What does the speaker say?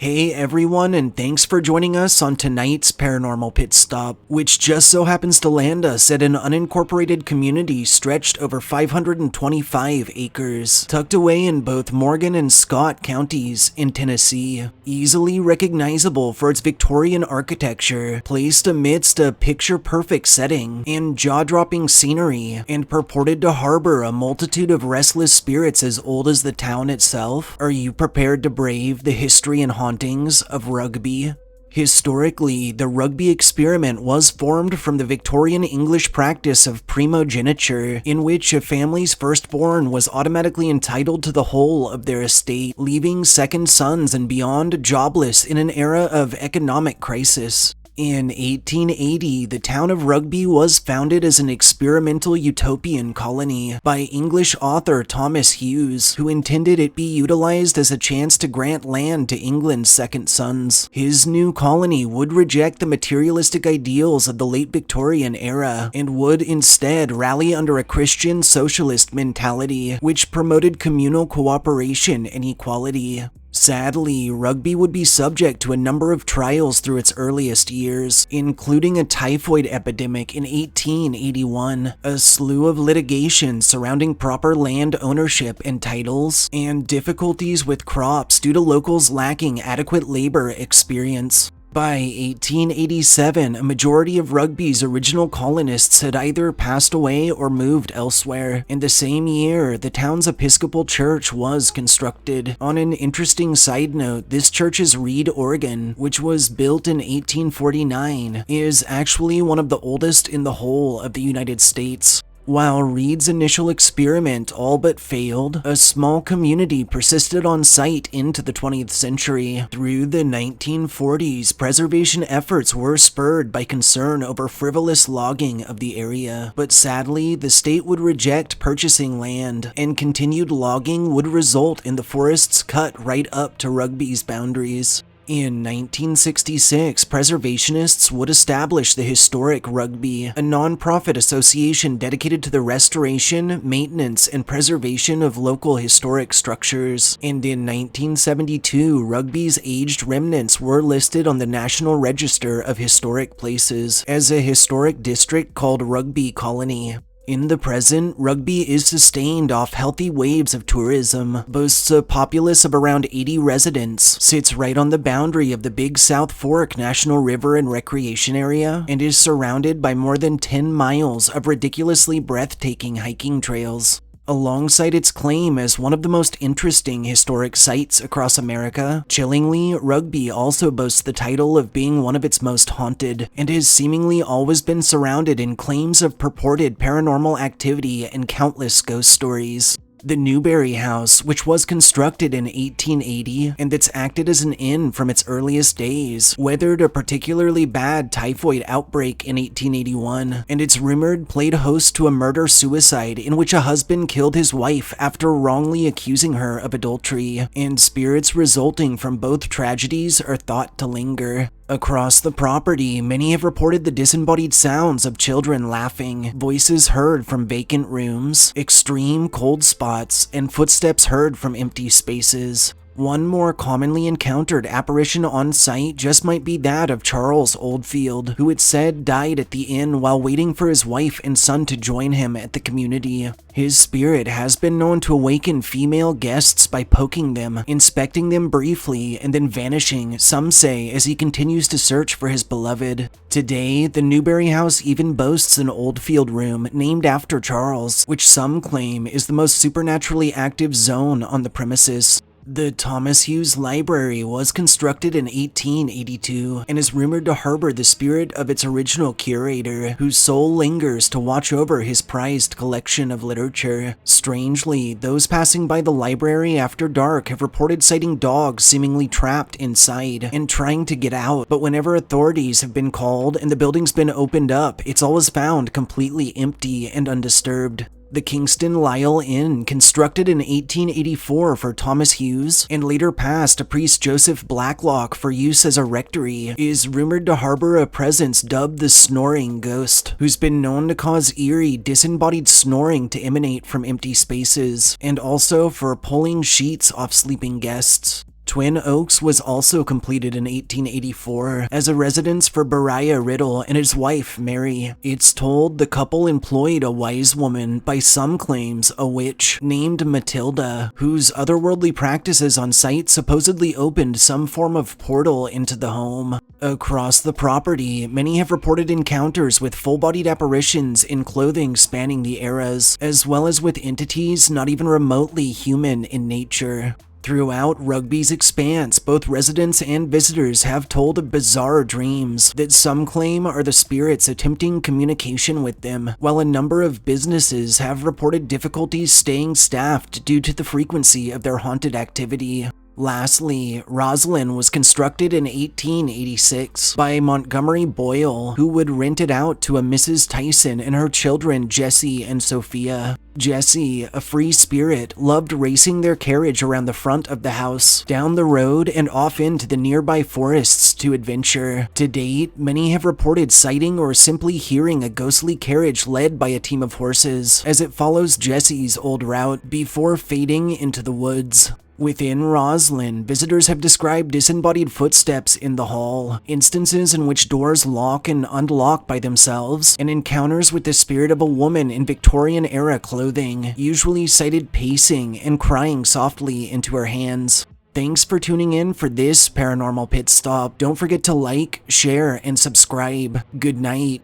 Hey everyone, and thanks for joining us on tonight's Paranormal Pit Stop, which just so happens to land us at an unincorporated community stretched over 525 acres, tucked away in both Morgan and Scott counties in Tennessee. Easily recognizable for its Victorian architecture, placed amidst a picture-perfect setting and jaw-dropping scenery, and purported to harbor a multitude of restless spirits as old as the town itself, are you prepared to brave the history and hauntings of Rugby? Historically, the Rugby experiment was formed from the Victorian English practice of primogeniture, in which a family's firstborn was automatically entitled to the whole of their estate, leaving second sons and beyond jobless in an era of economic crisis. In 1880, the town of Rugby was founded as an experimental utopian colony by English author Thomas Hughes, who intended it be utilized as a chance to grant land to England's second sons. His new colony would reject the materialistic ideals of the late Victorian era and would instead rally under a Christian socialist mentality, which promoted communal cooperation and equality. Sadly, Rugby would be subject to a number of trials through its earliest years, including a typhoid epidemic in 1881, a slew of litigation surrounding proper land ownership and titles, and difficulties with crops due to locals lacking adequate labor experience. By 1887, a majority of Rugby's original colonists had either passed away or moved elsewhere. In the same year, the town's Episcopal church was constructed. On an interesting side note, this church's Reed organ, which was built in 1849, is actually one of the oldest in the whole of the United States. While Reed's initial experiment all but failed, a small community persisted on site into the 20th century. Through the 1940s, preservation efforts were spurred by concern over frivolous logging of the area, but sadly, the state would reject purchasing land, and continued logging would result in the forests cut right up to Rugby's boundaries. In 1966, preservationists would establish the Historic Rugby, a non-profit association dedicated to the restoration, maintenance, and preservation of local historic structures. And in 1972, Rugby's aged remnants were listed on the National Register of Historic Places as a historic district called Rugby Colony. In the present, Rugby is sustained off healthy waves of tourism, boasts a populace of around 80 residents, sits right on the boundary of the Big South Fork National River and Recreation Area, and is surrounded by more than 10 miles of ridiculously breathtaking hiking trails. Alongside its claim as one of the most interesting historic sites across America, chillingly, Rugby also boasts the title of being one of its most haunted, and has seemingly always been surrounded in claims of purported paranormal activity and countless ghost stories. The Newberry house, which was constructed in 1880 and that's acted as an inn from its earliest days, weathered a particularly bad typhoid outbreak in 1881, and it's rumored played host to a murder-suicide in which a husband killed his wife after wrongly accusing her of adultery, and spirits resulting from both tragedies are thought to linger. Across the property, many have reported the disembodied sounds of children laughing, voices heard from vacant rooms, extreme cold spots, and footsteps heard from empty spaces. One more commonly encountered apparition on site just might be that of Charles Oldfield, who it's said died at the inn while waiting for his wife and son to join him at the community. His spirit has been known to awaken female guests by poking them, inspecting them briefly, and then vanishing, some say, as he continues to search for his beloved. Today, the Newberry house even boasts an Oldfield room named after Charles, which some claim is the most supernaturally active zone on the premises. The Thomas Hughes Library was constructed in 1882 and is rumored to harbor the spirit of its original curator, whose soul lingers to watch over his prized collection of literature. Strangely, those passing by the library after dark have reported sighting dogs seemingly trapped inside and trying to get out, but whenever authorities have been called and the building's been opened up, it's always found completely empty and undisturbed. The Kingston Lisle Inn, constructed in 1884 for Thomas Hughes and later passed to priest Joseph Blacklock for use as a rectory, is rumored to harbor a presence dubbed the Snoring Ghost, who's been known to cause eerie, disembodied snoring to emanate from empty spaces, and also for pulling sheets off sleeping guests. Twin Oaks was also completed in 1884 as a residence for Beriah Riddle and his wife, Mary. It's told the couple employed a wise woman, by some claims a witch, named Matilda, whose otherworldly practices on site supposedly opened some form of portal into the home. Across the property, many have reported encounters with full-bodied apparitions in clothing spanning the eras, as well as with entities not even remotely human in nature. Throughout Rugby's expanse, both residents and visitors have told of bizarre dreams that some claim are the spirits attempting communication with them, while a number of businesses have reported difficulties staying staffed due to the frequency of their haunted activity. Lastly, Rosalind was constructed in 1886 by Montgomery Boyle, who would rent it out to a Mrs. Tyson and her children Jessie and Sophia. Jessie, a free spirit, loved racing their carriage around the front of the house, down the road, and off into the nearby forests to adventure. To date, many have reported sighting or simply hearing a ghostly carriage led by a team of horses as it follows Jessie's old route before fading into the woods. Within Rosalind, visitors have described disembodied footsteps in the hall, instances in which doors lock and unlock by themselves, and encounters with the spirit of a woman in Victorian-era clothing, usually sighted pacing and crying softly into her hands. Thanks for tuning in for this Paranormal Pit Stop. Don't forget to like, share, and subscribe. Good night.